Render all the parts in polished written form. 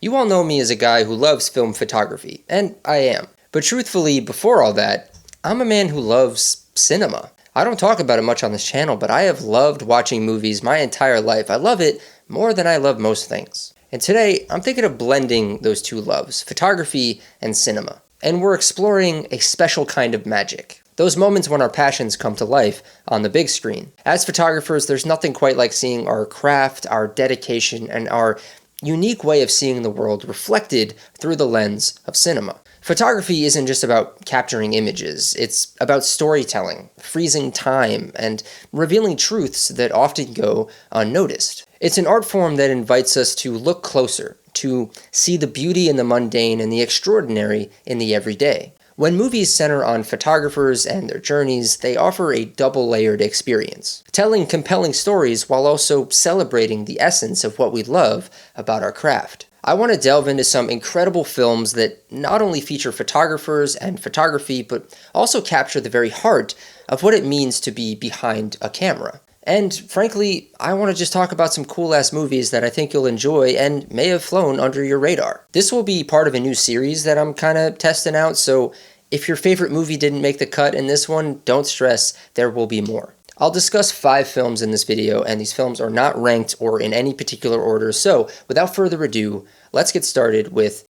You all know me as a guy who loves film photography, and I am. But truthfully, before all that, I'm a man who loves cinema. I don't talk about it much on this channel, but I have loved watching movies my entire life. I love it more than I love most things. And today, I'm thinking of blending those two loves, photography and cinema. And we're exploring a special kind of magic. Those moments when our passions come to life on the big screen. As photographers, there's nothing quite like seeing our craft, our dedication, and our unique way of seeing the world reflected through the lens of cinema. Photography isn't just about capturing images, it's about storytelling, freezing time, and revealing truths that often go unnoticed. It's an art form that invites us to look closer, to see the beauty in the mundane and the extraordinary in the everyday. When movies center on photographers and their journeys, they offer a double-layered experience, telling compelling stories while also celebrating the essence of what we love about our craft. I want to delve into some incredible films that not only feature photographers and photography, but also capture the very heart of what it means to be behind a camera. And frankly, I want to just talk about some cool-ass movies that I think you'll enjoy and may have flown under your radar. This will be part of a new series that I'm kind of testing out, so if your favorite movie didn't make the cut in this one, don't stress, there will be more. I'll discuss 5 films in this video, and these films are not ranked or in any particular order, so without further ado, let's get started with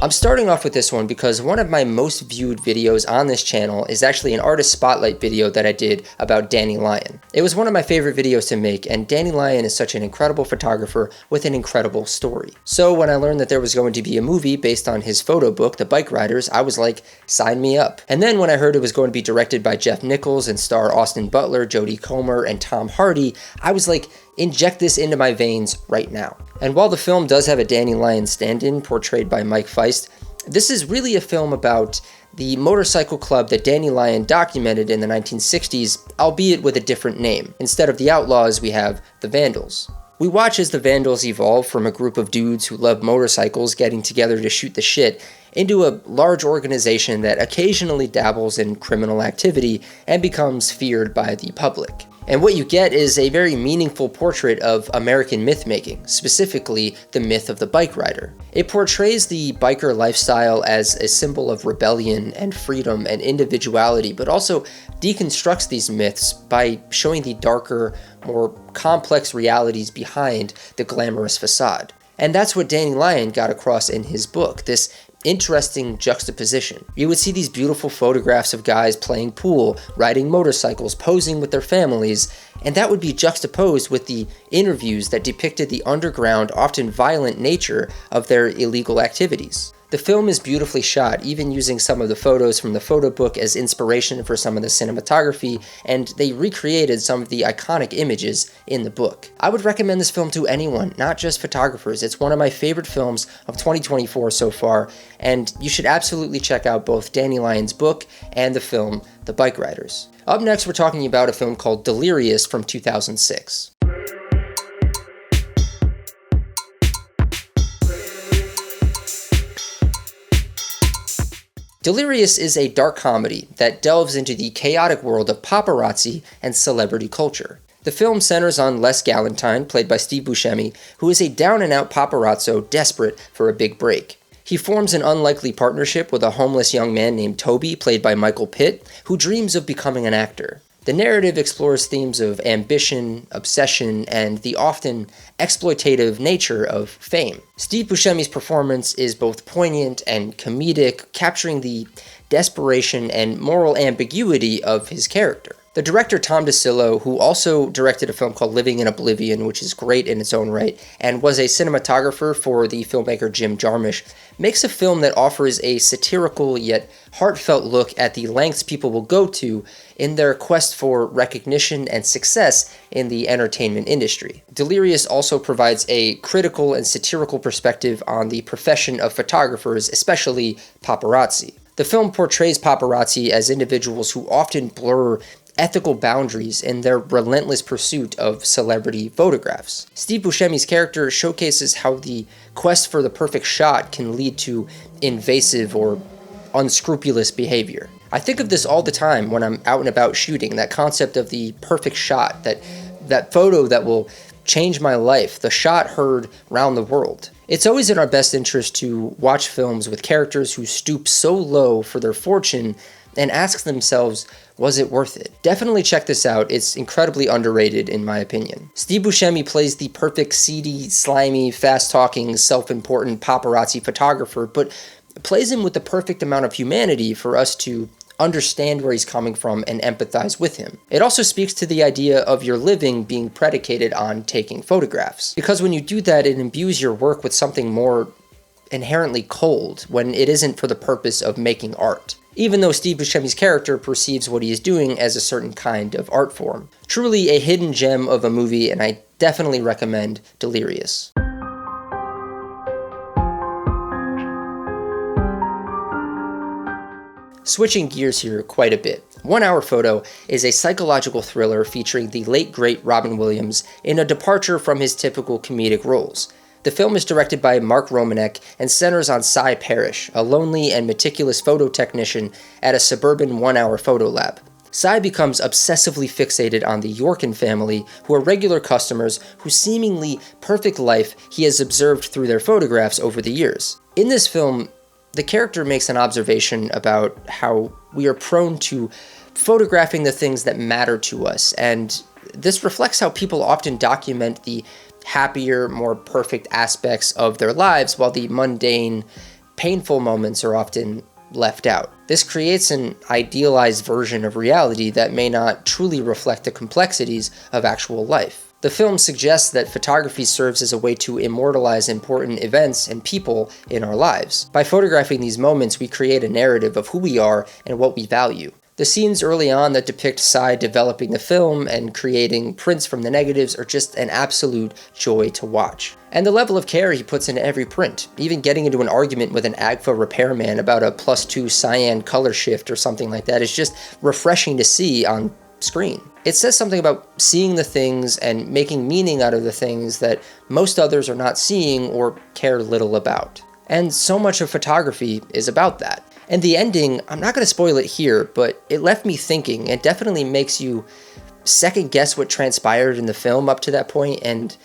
I'm starting off with this one because one of my most viewed videos on this channel is actually an artist spotlight video that I did about Danny Lyon. It was one of my favorite videos to make, and Danny Lyon is such an incredible photographer with an incredible story. So when I learned that there was going to be a movie based on his photo book, The Bikeriders, I was like, sign me up. And then when I heard it was going to be directed by Jeff Nichols and star Austin Butler, Jodie Comer, and Tom Hardy, I was like, inject this into my veins right now. And while the film does have a Danny Lyon stand-in portrayed by Mike Feist, this is really a film about the motorcycle club that Danny Lyon documented in the 1960s, albeit with a different name. Instead of the Outlaws, we have the Vandals. We watch as the Vandals evolve from a group of dudes who love motorcycles getting together to shoot the shit into a large organization that occasionally dabbles in criminal activity and becomes feared by the public. And what you get is a very meaningful portrait of American myth-making, specifically the myth of the bike rider. It portrays the biker lifestyle as a symbol of rebellion and freedom and individuality, but also deconstructs these myths by showing the darker, more complex realities behind the glamorous facade. And that's what Danny Lyon got across in his book, this interesting juxtaposition. You would see these beautiful photographs of guys playing pool, riding motorcycles, posing with their families, and that would be juxtaposed with the interviews that depicted the underground, often violent nature of their illegal activities. The film is beautifully shot, even using some of the photos from the photo book as inspiration for some of the cinematography, and they recreated some of the iconic images in the book. I would recommend this film to anyone, not just photographers. It's one of my favorite films of 2024 so far, and you should absolutely check out both Danny Lyon's book and the film The Bikeriders. Up next, we're talking about a film called Delirious from 2006. Delirious is a dark comedy that delves into the chaotic world of paparazzi and celebrity culture. The film centers on Les Galantine, played by Steve Buscemi, who is a down-and-out paparazzo desperate for a big break. He forms an unlikely partnership with a homeless young man named Toby, played by Michael Pitt, who dreams of becoming an actor. The narrative explores themes of ambition, obsession, and the often exploitative nature of fame. Steve Buscemi's performance is both poignant and comedic, capturing the desperation and moral ambiguity of his character. The director Tom DeCillo, who also directed a film called Living in Oblivion, which is great in its own right, and was a cinematographer for the filmmaker Jim Jarmusch, makes a film that offers a satirical yet heartfelt look at the lengths people will go to in their quest for recognition and success in the entertainment industry. Delirious also provides a critical and satirical perspective on the profession of photographers, especially paparazzi. The film portrays paparazzi as individuals who often blur ethical boundaries in their relentless pursuit of celebrity photographs. Steve Buscemi's character showcases how the quest for the perfect shot can lead to invasive or unscrupulous behavior. I think of this all the time when I'm out and about shooting, that concept of the perfect shot, that that photo that will change my life, the shot heard round the world. It's always in our best interest to watch films with characters who stoop so low for their fortune and ask themselves, was it worth it? Definitely check this out. It's incredibly underrated in my opinion. Steve Buscemi plays the perfect seedy, slimy, fast-talking, self-important paparazzi photographer, but plays him with the perfect amount of humanity for us to understand where he's coming from and empathize with him. It also speaks to the idea of your living being predicated on taking photographs. Because when you do that, it imbues your work with something more inherently cold when it isn't for the purpose of making art. Even though Steve Buscemi's character perceives what he is doing as a certain kind of art form. Truly a hidden gem of a movie, and I definitely recommend Delirious. Switching gears here quite a bit, 1 Hour Photo is a psychological thriller featuring the late great Robin Williams in a departure from his typical comedic roles. The film is directed by Mark Romanek and centers on Cy Parrish, a lonely and meticulous photo technician at a suburban 1 Hour Photo lab. Cy becomes obsessively fixated on the Yorkin family, who are regular customers whose seemingly perfect life he has observed through their photographs over the years. In this film, the character makes an observation about how we are prone to photographing the things that matter to us, and this reflects how people often document the happier, more perfect aspects of their lives, while the mundane, painful moments are often left out. This creates an idealized version of reality that may not truly reflect the complexities of actual life. The film suggests that photography serves as a way to immortalize important events and people in our lives. By photographing these moments, we create a narrative of who we are and what we value. The scenes early on that depict Cy developing the film and creating prints from the negatives are just an absolute joy to watch. And the level of care he puts into every print, even getting into an argument with an Agfa repairman about a +2 cyan color shift or something like that, is just refreshing to see on screen. It says something about seeing the things and making meaning out of the things that most others are not seeing or care little about. And so much of photography is about that. And the ending, I'm not going to spoil it here, but it left me thinking. It definitely makes you second guess what transpired in the film up to that point, and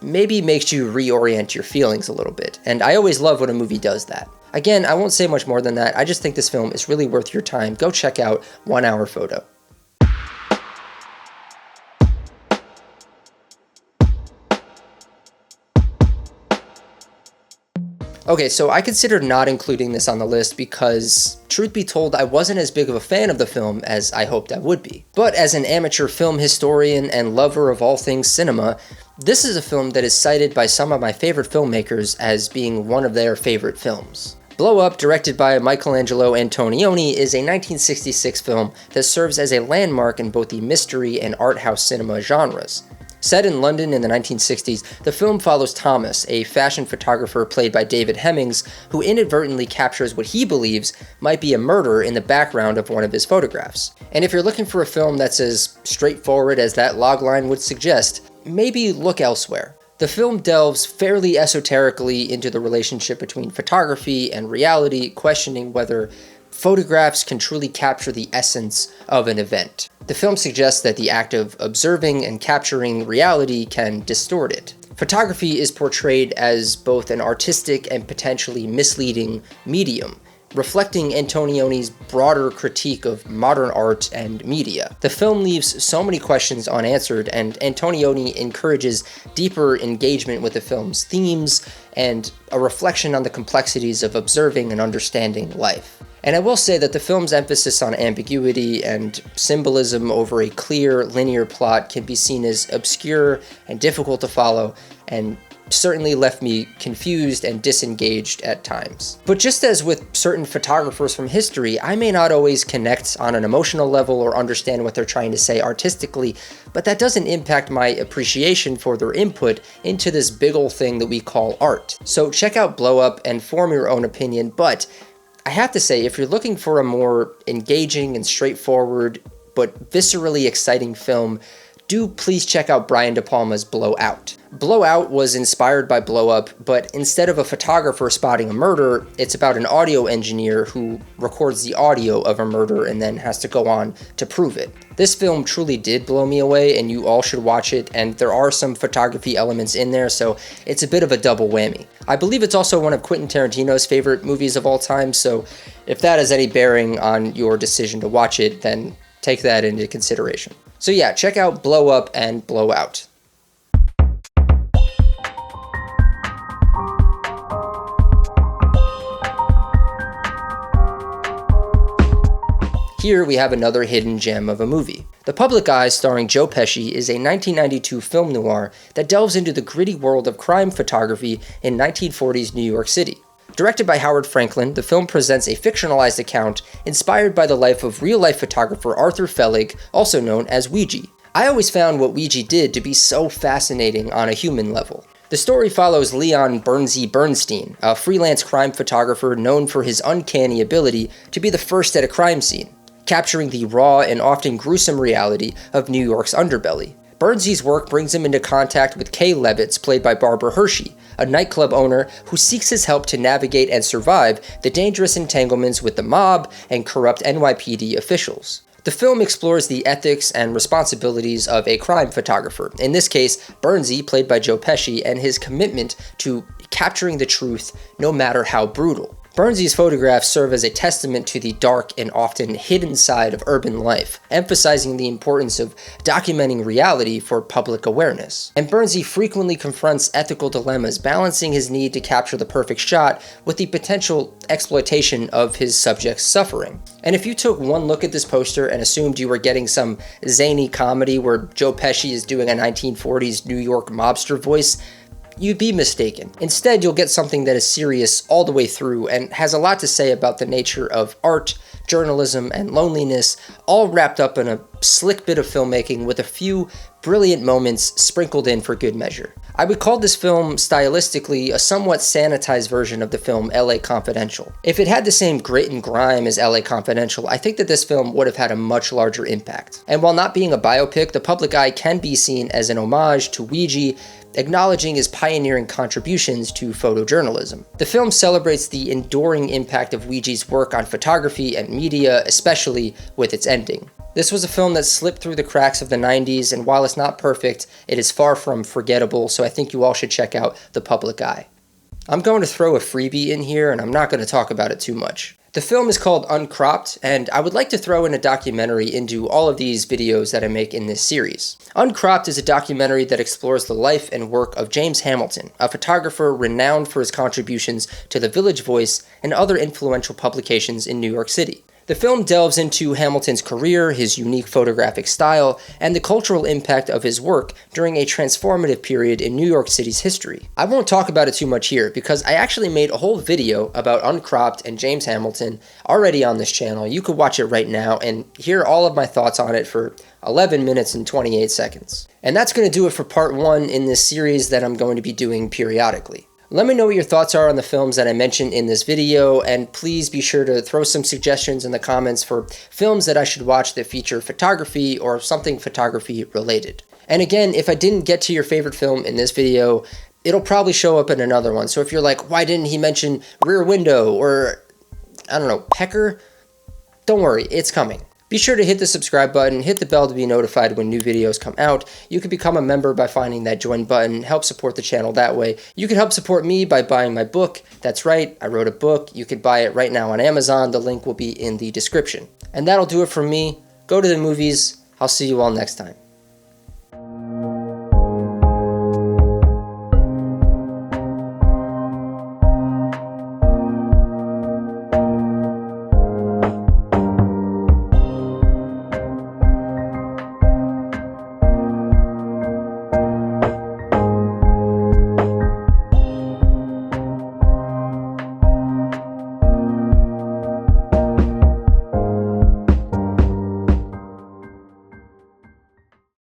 maybe makes you reorient your feelings a little bit. And I always love when a movie does that. Again, I won't say much more than that. I just think this film is really worth your time. Go check out 1 Hour Photo. Okay, so I considered not including this on the list because, truth be told, I wasn't as big of a fan of the film as I hoped I would be. But as an amateur film historian and lover of all things cinema, this is a film that is cited by some of my favorite filmmakers as being one of their favorite films. Blow Up, directed by Michelangelo Antonioni, is a 1966 film that serves as a landmark in both the mystery and art house cinema genres. Set in London in the 1960s, the film follows Thomas, a fashion photographer played by David Hemmings, who inadvertently captures what he believes might be a murder in the background of one of his photographs. And if you're looking for a film that's as straightforward as that logline would suggest, maybe look elsewhere. The film delves fairly esoterically into the relationship between photography and reality, questioning whether photographs can truly capture the essence of an event. The film suggests that the act of observing and capturing reality can distort it. Photography is portrayed as both an artistic and potentially misleading medium, reflecting Antonioni's broader critique of modern art and media. The film leaves so many questions unanswered, and Antonioni encourages deeper engagement with the film's themes and a reflection on the complexities of observing and understanding life. And I will say that the film's emphasis on ambiguity and symbolism over a clear, linear plot can be seen as obscure and difficult to follow, and certainly left me confused and disengaged at times. But just as with certain photographers from history, I may not always connect on an emotional level or understand what they're trying to say artistically, but that doesn't impact my appreciation for their input into this big ol' thing that we call art. So check out Blow Up and form your own opinion, but I have to say, if you're looking for a more engaging and straightforward but viscerally exciting film, do please check out Brian De Palma's Blow Out. Blow Out was inspired by Blow Up, but instead of a photographer spotting a murder, it's about an audio engineer who records the audio of a murder and then has to go on to prove it. This film truly did blow me away, and you all should watch it, and there are some photography elements in there, so it's a bit of a double whammy. I believe it's also one of Quentin Tarantino's favorite movies of all time, so if that has any bearing on your decision to watch it, then take that into consideration. So yeah, check out Blow Up and Blow Out. Here we have another hidden gem of a movie. The Public Eye, starring Joe Pesci, is a 1992 film noir that delves into the gritty world of crime photography in 1940s New York City. Directed by Howard Franklin, the film presents a fictionalized account inspired by the life of real-life photographer Arthur Felig, also known as Ouija. I always found what Ouija did to be so fascinating on a human level. The story follows Leon Bernsey Bernstein, a freelance crime photographer known for his uncanny ability to be the first at a crime scene, capturing the raw and often gruesome reality of New York's underbelly. Bernstein's work brings him into contact with Kay Levitz, played by Barbara Hershey, a nightclub owner who seeks his help to navigate and survive the dangerous entanglements with the mob and corrupt NYPD officials. The film explores the ethics and responsibilities of a crime photographer, in this case, Bernsey, played by Joe Pesci, and his commitment to capturing the truth no matter how brutal. Bernstein's photographs serve as a testament to the dark and often hidden side of urban life, emphasizing the importance of documenting reality for public awareness. And Bernstein frequently confronts ethical dilemmas, balancing his need to capture the perfect shot with the potential exploitation of his subject's suffering. And if you took one look at this poster and assumed you were getting some zany comedy where Joe Pesci is doing a 1940s New York mobster voice, you'd be mistaken. Instead, you'll get something that is serious all the way through and has a lot to say about the nature of art, journalism, and loneliness, all wrapped up in a slick bit of filmmaking with a few brilliant moments sprinkled in for good measure. I would call this film stylistically a somewhat sanitized version of the film LA Confidential. If it had the same grit and grime as LA Confidential, I think that this film would have had a much larger impact. And while not being a biopic, The Public Eye can be seen as an homage to Ouija, acknowledging his pioneering contributions to photojournalism. The film celebrates the enduring impact of Ouija's work on photography and media, especially with its ending. This was a film that slipped through the cracks of the 90s, and while it's not perfect, it is far from forgettable, so I think you all should check out The Public Eye. I'm going to throw a freebie in here, and I'm not going to talk about it too much. The film is called Uncropped, and I would like to throw in a documentary into all of these videos that I make in this series. Uncropped is a documentary that explores the life and work of James Hamilton, a photographer renowned for his contributions to The Village Voice and other influential publications in New York City. The film delves into Hamilton's career, his unique photographic style, and the cultural impact of his work during a transformative period in New York City's history. I won't talk about it too much here because I actually made a whole video about Uncropped and James Hamilton already on this channel. You could watch it right now and hear all of my thoughts on it for 11 minutes and 28 seconds. And that's going to do it for part 1 in this series that I'm going to be doing periodically. Let me know what your thoughts are on the films that I mentioned in this video, and please be sure to throw some suggestions in the comments for films that I should watch that feature photography or something photography related. And again, if I didn't get to your favorite film in this video, it'll probably show up in another one. So if you're like, why didn't he mention Rear Window or, I don't know, Pecker? Don't worry, it's coming. Be sure to hit the subscribe button, hit the bell to be notified when new videos come out. You can become a member by finding that join button, help support the channel that way. You can help support me by buying my book. That's right, I wrote a book. You could buy it right now on Amazon. The link will be in the description. And that'll do it from me. Go to the movies. I'll see you all next time.